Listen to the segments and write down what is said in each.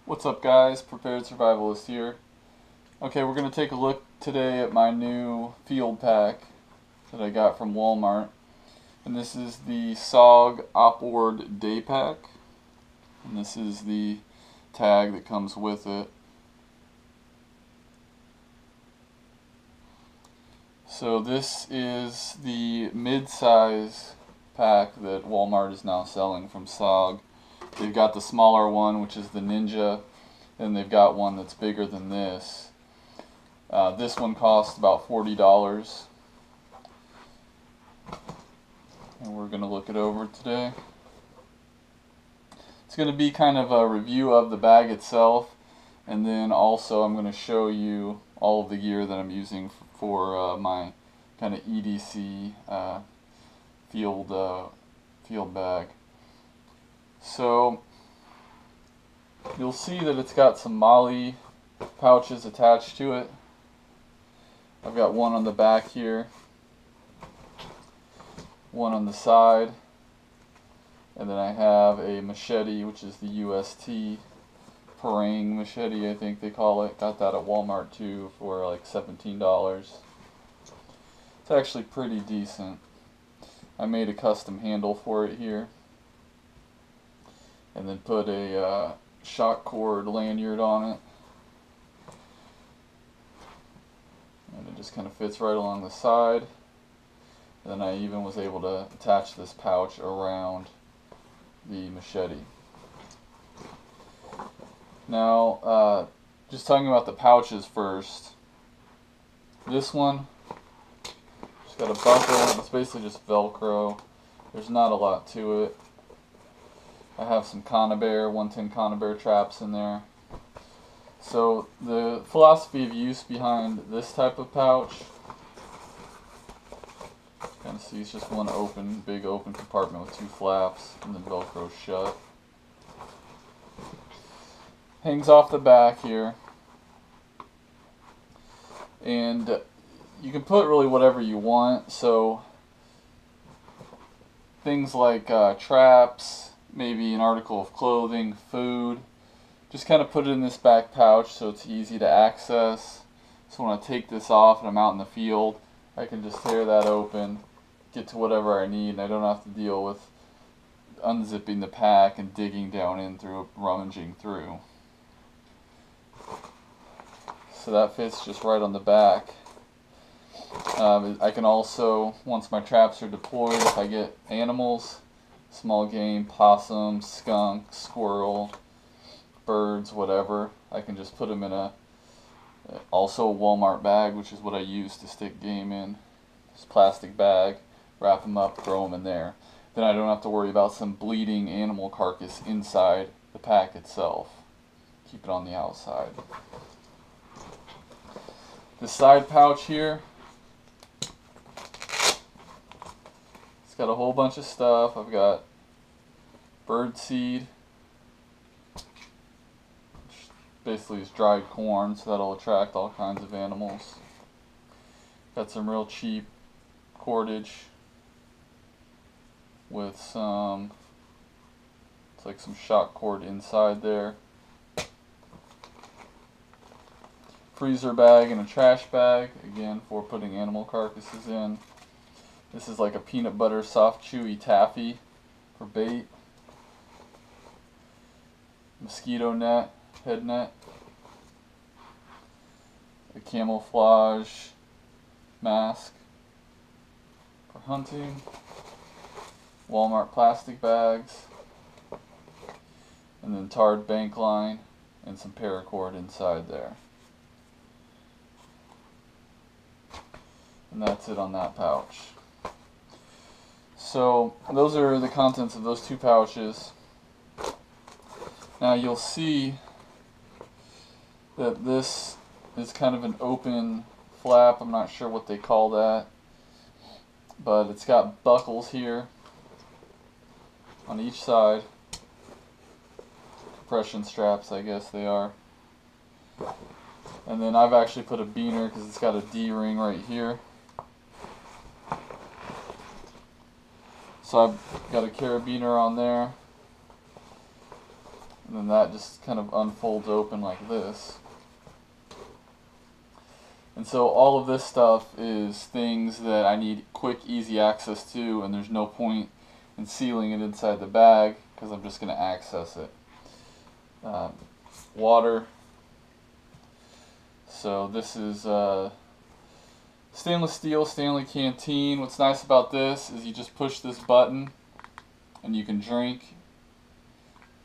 What's up guys, Prepared Survivalist here. Okay, we're going to take a look today at my new field pack that I got from Walmart. And this is the SOG Opord Day Pack. And this is the tag that comes with it. So this is the mid-size pack that Walmart is now selling from SOG. They've got the smaller one, which is the Ninja, and they've got one that's bigger than this. This one costs about $40, and we're going to look it over today. It's going to be kind of a review of the bag itself, and then also I'm going to show you all of the gear that I'm using for my kind of EDC field bag. So you'll see that it's got some molle pouches attached to it. I've got one on the back here, one on the side, and then I have a machete, which is the UST Parang machete, I think they call it. Got that at Walmart too for like $17. It's actually pretty decent. I made a custom handle for it here, and then put a shock cord lanyard on it, and it just kind of fits right along the side. And then I even was able to attach this pouch around the machete. Now, just talking about the pouches first. This one, just got a buckle. It's basically just Velcro. There's not a lot to it. I have some conibear, 110 conibear traps in there. So the philosophy of use behind this type of pouch, kind of see it's just one big open compartment with two flaps, and then Velcro shut. Hangs off the back here, and you can put really whatever you want. So things like traps, maybe an article of clothing, food, just kind of put it in this back pouch so it's easy to access. So when I take this off and I'm out in the field, I can just tear that open, get to whatever I need, and I don't have to deal with unzipping the pack and digging down in through, rummaging through. So that fits just right on the back. I can also, once my traps are deployed, if I get animals, small game, possum, skunk, squirrel, birds, whatever, I can just put them in also a Walmart bag, which is what I use to stick game in. This plastic bag, wrap them up, throw them in there. Then I don't have to worry about some bleeding animal carcass inside the pack itself. Keep it on the outside. The side pouch here, it's got a whole bunch of stuff. I've got bird seed, which basically is dried corn, so that'll attract all kinds of animals. Got some real cheap cordage with some, it's like some shock cord inside there. Freezer bag and a trash bag, again for putting animal carcasses in. This is like a peanut butter soft chewy taffy for bait. Mosquito net, head net. A camouflage mask for hunting. Walmart plastic bags. And then tarred bank line and some paracord inside there. And that's it on that pouch. So those are the contents of those two pouches. Now you'll see that this is kind of an open flap. I'm not sure what they call that, but it's got buckles here on each side. Compression straps, I guess they are. And then I've actually put a beaner because it's got a D-ring right here. So I've got a carabiner on there. and then that just kind of unfolds open like this. And so all of this stuff is things that I need quick, easy access to, and there's no point in sealing it inside the bag because I'm just going to access it. Water. So this is stainless steel Stanley canteen. What's nice about this is you just push this button and you can drink.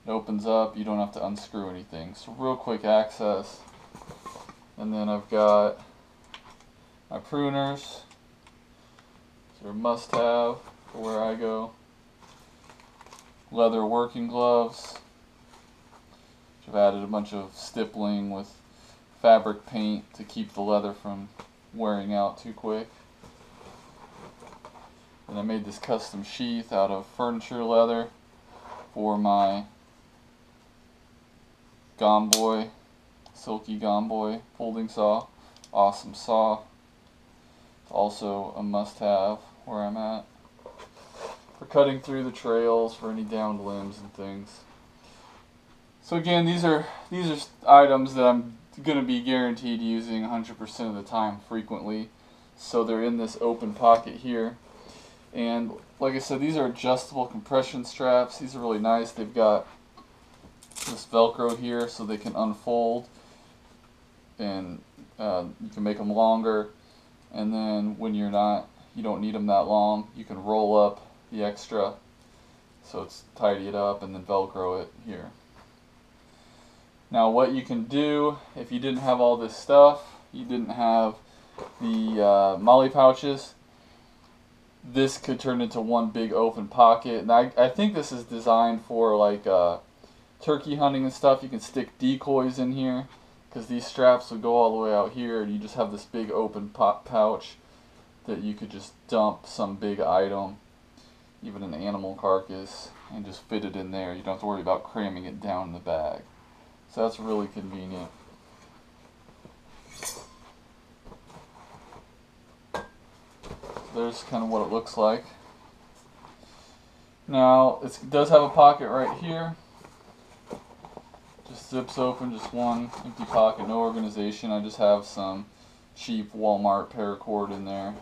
It opens up, you don't have to unscrew anything. So real quick access. And then I've got my pruners. They're a must-have for where I go. Leather working gloves. I've added a bunch of stippling with fabric paint to keep the leather from wearing out too quick. And I made this custom sheath out of furniture leather for my Gomboy, silky Gomboy folding saw. Awesome saw. It's also a must-have where I'm at for cutting through the trails for any downed limbs and things. So again, these are items that I'm going to be guaranteed using 100% of the time frequently. So they're in this open pocket here. And like I said, these are adjustable compression straps. These are really nice. They've got this Velcro here so they can unfold, and you can make them longer, and then when you don't need them that long, you can roll up the extra so it's tidy it up and then Velcro it here. Now what you can do if you didn't have all this stuff, you didn't have the molle pouches, this could turn into one big open pocket. And I think this is designed for like turkey hunting and stuff. You can stick decoys in here because these straps would go all the way out here, and you just have this big open pouch that you could just dump some big item, even an animal carcass, and just fit it in there. You don't have to worry about cramming it down in the bag. So that's really convenient. There's kind of what it looks like. Now it does have a pocket right here. Just zips open, just one empty pocket, no organization. I just have some cheap Walmart paracord in there.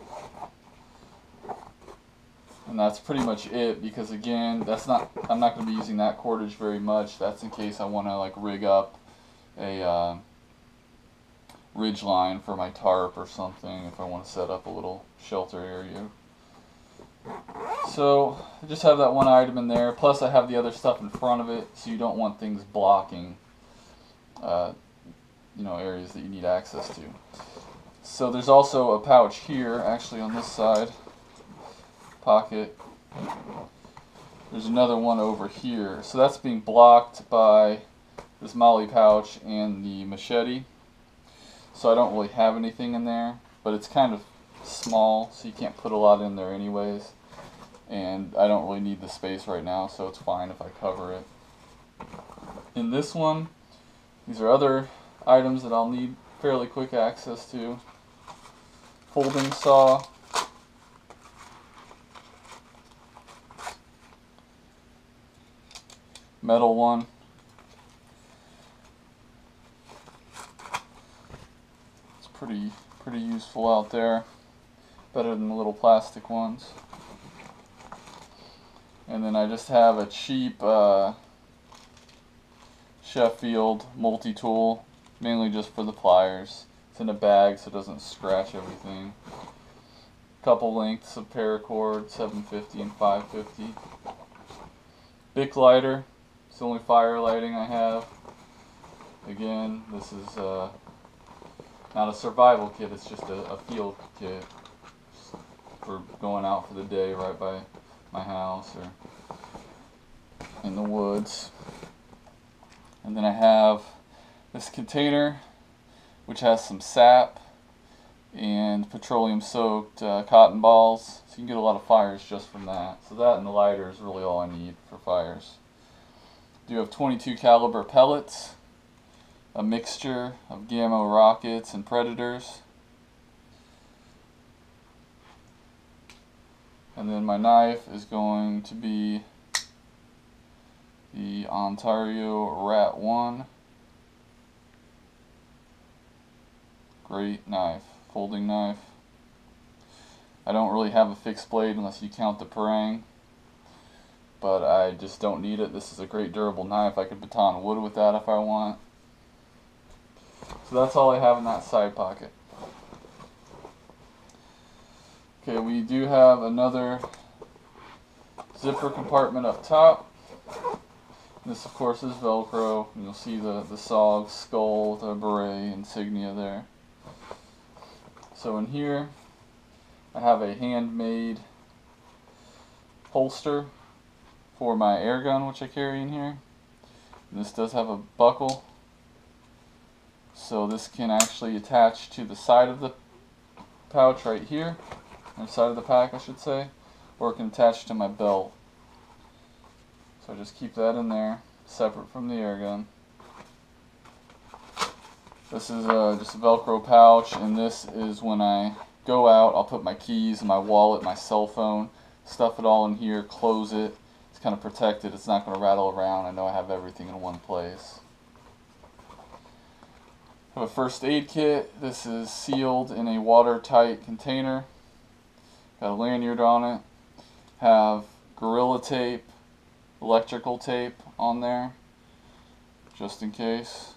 And that's pretty much it, because again, I'm not going to be using that cordage very much. That's in case I want to like rig up a ridge line for my tarp or something, if I want to set up a little shelter area. So I just have that one item in there, plus I have the other stuff in front of it, so you don't want things blocking areas that you need access to. So there's also a pouch here, actually on this side, pocket. There's another one over here, so that's being blocked by this molle pouch and the Machete. So I don't really have anything in there, but it's kind of small, so you can't put a lot in there anyways. And I don't really need the space right now, so it's fine if I cover it. In this one, these are other items that I'll need fairly quick access to. Folding saw. Metal one. It's pretty useful out there. Better than the little plastic ones. And then I just have a cheap Sheffield multi-tool, mainly just for the pliers. It's in a bag so it doesn't scratch everything. Couple lengths of paracord, 750 and 550. Bic lighter. It's the only fire lighting I have. Again, this is not a survival kit, it's just a field kit for going out for the day right by my house or in the woods. And then I have this container which has some sap and petroleum soaked cotton balls, so you can get a lot of fires just from that. So that and the lighter is really all I need for fires. I do have 22 caliber pellets, a mixture of Gamma rockets and Predators, and then my knife is going to be the Ontario Rat 1. Great knife, folding knife. I don't really have a fixed blade unless you count the parang, but I just don't need it. This is a great durable knife. I could baton wood with that if I want. So that's all I have in that side pocket. Okay, we do have another zipper compartment up top. This of course is Velcro. You'll see the SOG skull with a beret insignia there. So in here I have a handmade holster for my air gun, which I carry in here. And this does have a buckle, so this can actually attach to the side of the pouch right here, or side of the pack I should say, or it can attach to my belt. So I just keep that in there, separate from the air gun. This is just a Velcro pouch, and this is when I go out, I'll put my keys, my wallet, my cell phone, stuff it all in here, close it. It's kind of protected, it's not going to rattle around. I know I have everything in one place. I have a first aid kit. This is sealed in a watertight container. Got a lanyard on it. Have Gorilla Tape, electrical tape on there, just in case.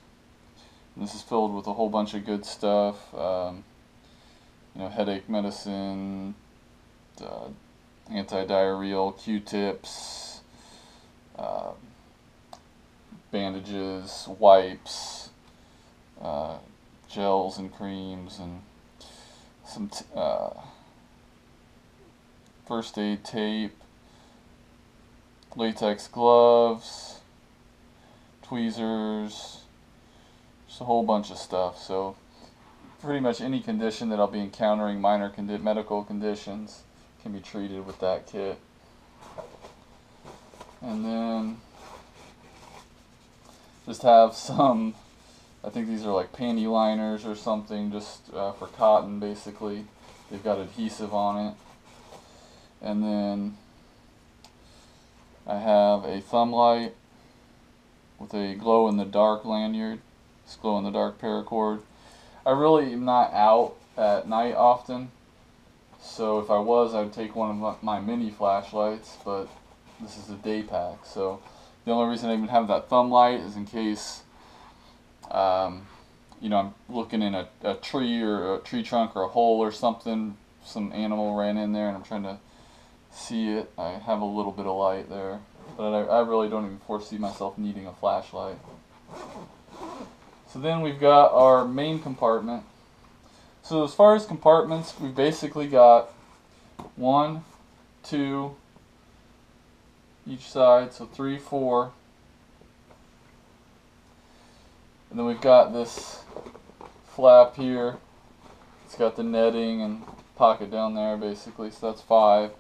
And this is filled with a whole bunch of good stuff. You know, headache medicine, anti-diarrheal, Q-tips, bandages, wipes, gels and creams, and some first aid tape, latex gloves, tweezers, just a whole bunch of stuff. So pretty much any condition that I'll be encountering, minor medical conditions, can be treated with that kit. And then just have some, I think these are like panty liners or something, just for cotton basically. They've got adhesive on it. And then I have a thumb light with a glow-in-the-dark lanyard. It's glow-in-the-dark paracord. I really am not out at night often, so if I was, I'd take one of my mini flashlights, but this is a day pack, so the only reason I even have that thumb light is in case you know, I'm looking in a tree or a tree trunk or a hole or something, some animal ran in there and I'm trying to see it. I have a little bit of light there, but I really don't even foresee myself needing a flashlight. So then we've got our main compartment. So as far as compartments, we've basically got 1, 2 each side, so 3, 4. And then we've got this flap here. It's got the netting and pocket down there basically, so that's 5.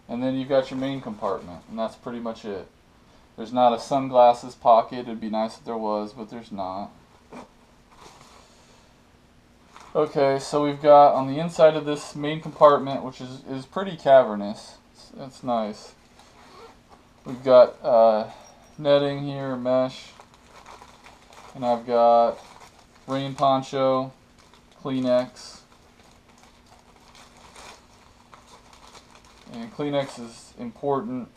And then you've got your main compartment, and that's pretty much it. There's not a sunglasses pocket. It'd be nice if there was, but there's not. Okay, so we've got on the inside of this main compartment, which is pretty cavernous. It's nice. We've got netting here, mesh, and I've got rain poncho, Kleenex. And Kleenex is important.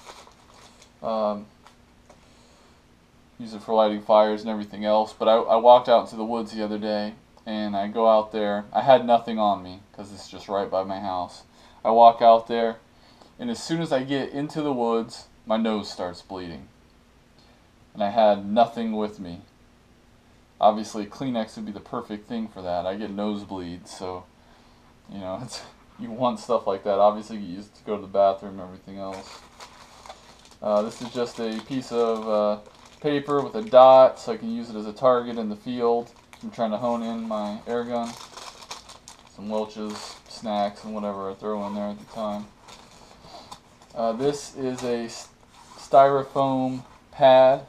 Use it for lighting fires and everything else. But I walked out into the woods the other day, and I go out there. I had nothing on me because it's just right by my house. I walk out there, and as soon as I get into the woods, my nose starts bleeding. And I had nothing with me. Obviously, Kleenex would be the perfect thing for that. I get nosebleeds, so you know, you want stuff like that. Obviously, you use it to go to the bathroom and everything else. This is just a piece of paper with a dot, so I can use it as a target in the field. I'm trying to hone in my air gun. Some Welch's snacks and whatever I throw in there at the time. This is a styrofoam pad,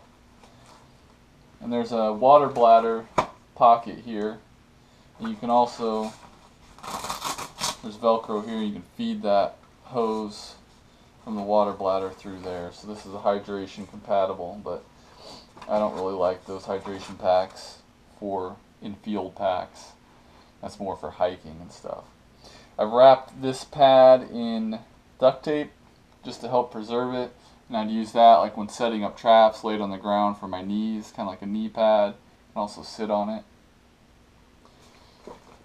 and there's a water bladder pocket here. And you can also, there's Velcro here, you can feed that hose from the water bladder through there. So this is a hydration compatible, but I don't really like those hydration packs for in-field packs. That's more for hiking and stuff. I've wrapped this pad in duct tape just to help preserve it, and I'd use that like when setting up traps, laid on the ground for my knees, kind of like a knee pad. I can also sit on it.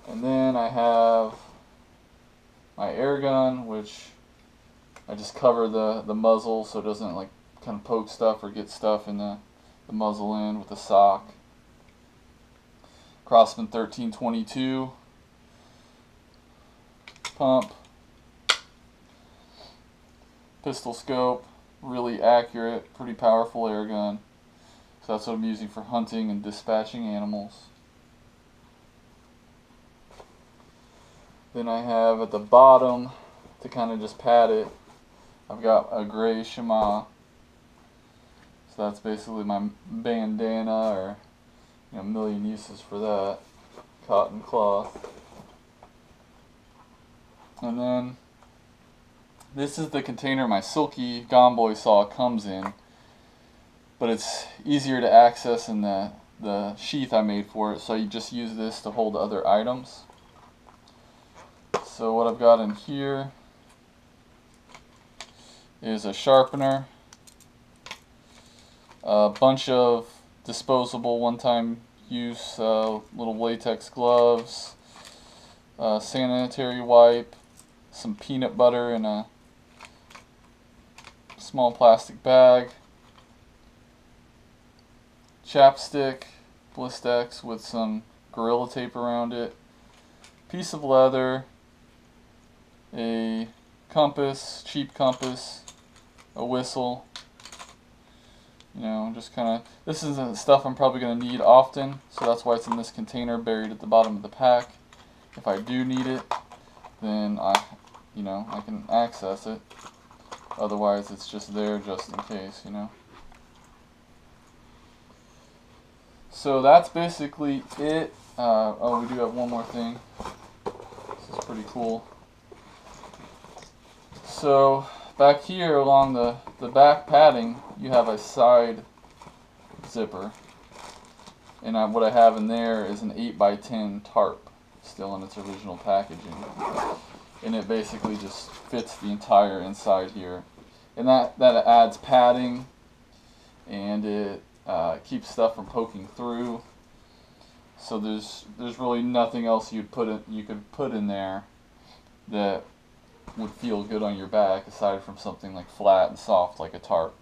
And then I have my air gun, which I just cover the muzzle so it doesn't like kind of poke stuff or get stuff in the muzzle end with a sock. Crossman 1322 pump, pistol scope, really accurate, pretty powerful air gun. So that's what I'm using for hunting and dispatching animals. Then I have at the bottom, to kind of just pad it, I've got a gray shema. So that's basically my bandana, or a million uses for that. Cotton cloth. And then this is the container my silky gomboy saw comes in, but it's easier to access in the sheath I made for it, so you just use this to hold other items. So what I've got in here is a sharpener, a bunch of disposable one-time use little latex gloves, sanitary wipe, some peanut butter in a small plastic bag, chapstick, Blistex with some Gorilla Tape around it, piece of leather, a compass, cheap compass, a whistle. Just kind of, this isn't stuff I'm probably going to need often, so that's why it's in this container buried at the bottom of the pack. If I do need it, then I can access it. Otherwise, it's just there just in case, So that's basically it. Oh, we do have one more thing. This is pretty cool. So back here along the back padding, you have a side zipper. And what I have in there is an 8x10 tarp, still in its original packaging. And it basically just fits the entire inside here. And that adds padding, and it keeps stuff from poking through. So there's really nothing else you could put in there that would feel good on your back aside from something like flat and soft like a tarp.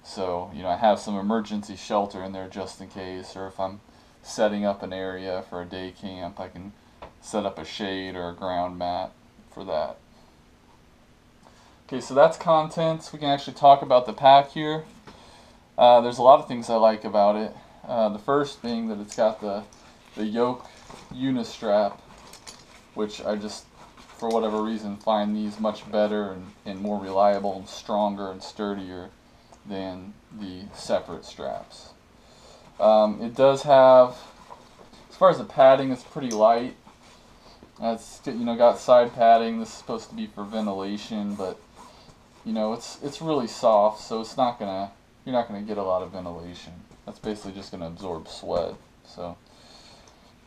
So I have some emergency shelter in there just in case, or if I'm setting up an area for a day camp, I can set up a shade or a ground mat for that. Okay, so that's contents. We can actually talk about the pack here. There's a lot of things I like about it. The first being that it's got the yoke unistrap, which I just, for whatever reason, find these much better and more reliable and stronger and sturdier than the separate straps. It does have, as far as the padding, it's pretty light. It's got side padding. This is supposed to be for ventilation, but it's really soft, so you're not gonna get a lot of ventilation. That's basically just gonna absorb sweat. So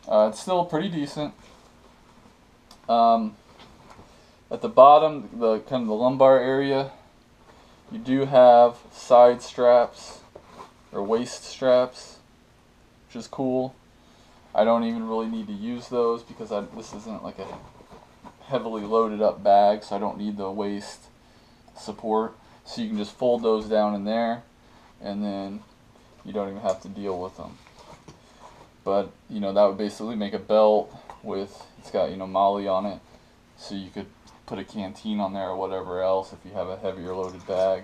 it's still pretty decent. At the bottom, the kind of the lumbar area, you do have side straps or waist straps, which is cool. I don't even really need to use those because this isn't like a heavily loaded up bag, so I don't need the waist support. So you can just fold those down in there, and then you don't even have to deal with them. But that would basically make a belt with, it's got molle on it, so you could put a canteen on there or whatever else if you have a heavier loaded bag.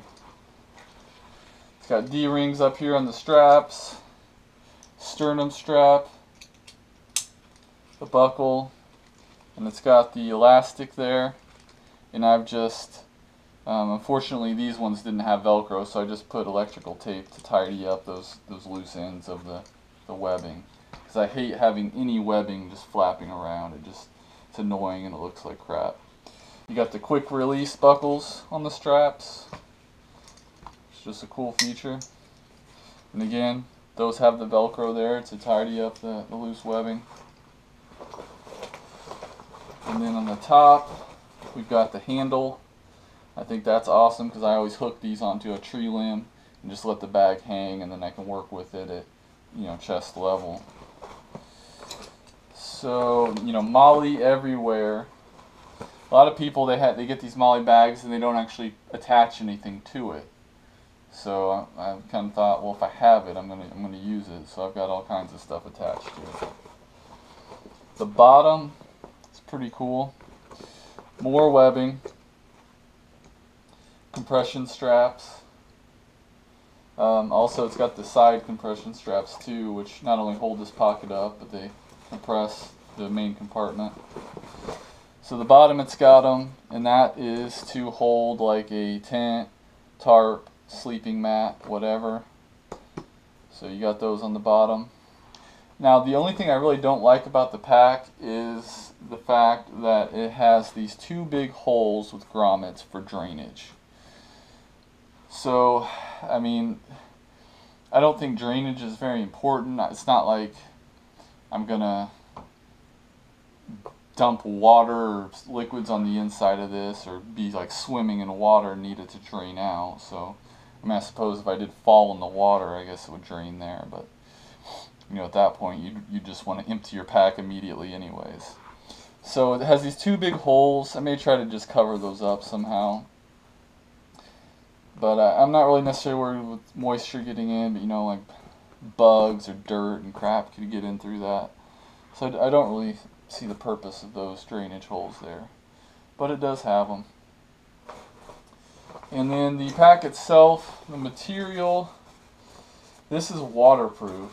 It's got D-rings up here on the straps, sternum strap, the buckle, and it's got the elastic there. And I've just, unfortunately these ones didn't have Velcro, so I just put electrical tape to tidy up those loose ends of the webbing. Because I hate having any webbing just flapping around. It's annoying and it looks like crap. You got the quick release buckles on the straps. It's just a cool feature. And again, those have the Velcro there to tidy up the loose webbing. And then on the top, we've got the handle. I think that's awesome because I always hook these onto a tree limb and just let the bag hang, and then I can work with it at, you know, chest level. So, you know, molle everywhere. A lot of people, they get these molle bags and they don't actually attach anything to it. So I kind of thought, well, if I have it, I'm gonna use it. So I've got all kinds of stuff attached to it. The bottom is pretty cool. More webbing, compression straps. Also, it's got the side compression straps too, which not only hold this pocket up, but they compress the main compartment. So the bottom, it's got them, and that is to hold like a tent, tarp, sleeping mat, whatever. So you got those on the bottom. Now the only thing I really don't like about the pack is the fact that it has these two big holes with grommets for drainage. So, I mean, I don't think drainage is very important. It's not like I'm gonna dump water or liquids on the inside of this, or be like swimming in water and need it to drain out. So, I mean, I suppose if I did fall in the water, I guess it would drain there, but you know, at that point, you just want to empty your pack immediately anyways. So it has these two big holes. I may try to just cover those up somehow. But I'm not really necessarily worried with moisture getting in, but you know, like bugs or dirt and crap could get in through that. So I don't really see the purpose of those drainage holes there. But it does have them. And then the pack itself, the material, this is waterproof.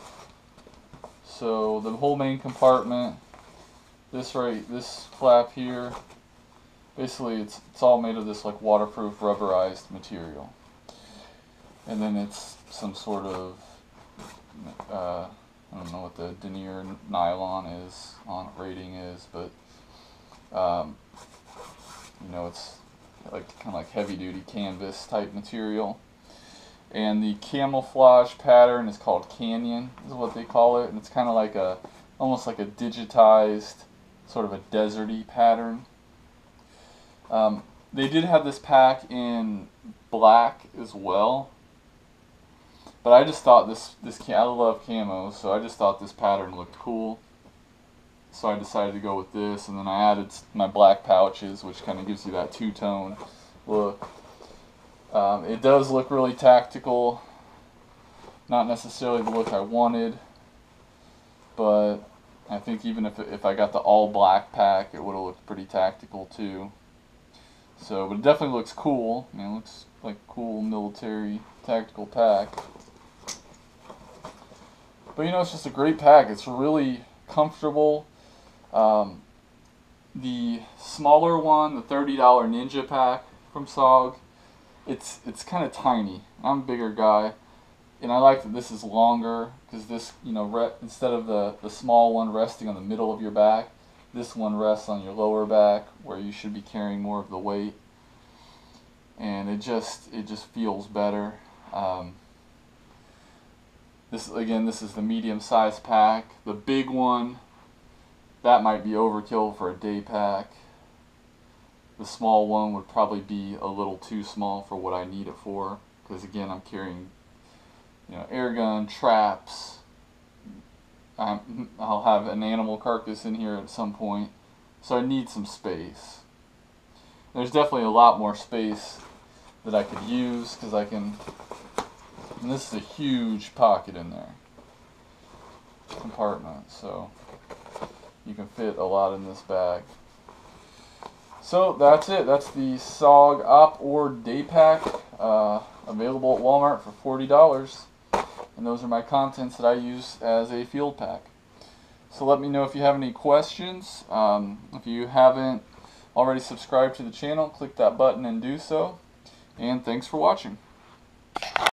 So the whole main compartment, this flap here, basically it's all made of this like waterproof rubberized material. And then it's some sort of, I don't know what the denier nylon is on rating is, but you know, it's like kind of like heavy duty canvas type material. And the camouflage pattern is called Canyon, is what they call it, and it's kind of like almost like a digitized, sort of a deserty pattern. They did have this pack in black as well, but I just thought I love camos, so I just thought this pattern looked cool. So I decided to go with this, and then I added my black pouches, which kind of gives you that two-tone look. It does look really tactical, not necessarily the look I wanted, but I think even if I got the all black pack, it would have looked pretty tactical too. So, but it definitely looks cool. I mean, it looks like a cool military tactical pack. But you know, it's just a great pack. It's really comfortable. The smaller one, the $30 Ninja pack from SOG, it's kind of tiny. I'm a bigger guy, and I like that this is longer, because this, you know, instead of the small one resting on the middle of your back, this one rests on your lower back, where you should be carrying more of the weight, and it just feels better. This is the medium-sized pack. The big one, that might be overkill for a day pack. The small one would probably be a little too small for what I need it for, because again, I'm carrying, you know, air gun, traps. I'll have an animal carcass in here at some point, so I need some space. There's definitely a lot more space that I could use, because I can, and this is a huge pocket in there, compartment, so you can fit a lot in this bag. So that's it. That's the SOG Opord Day Pack, available at Walmart for $40. And those are my contents that I use as a field pack. So let me know if you have any questions. If you haven't already subscribed to the channel, click that button and do so. And thanks for watching.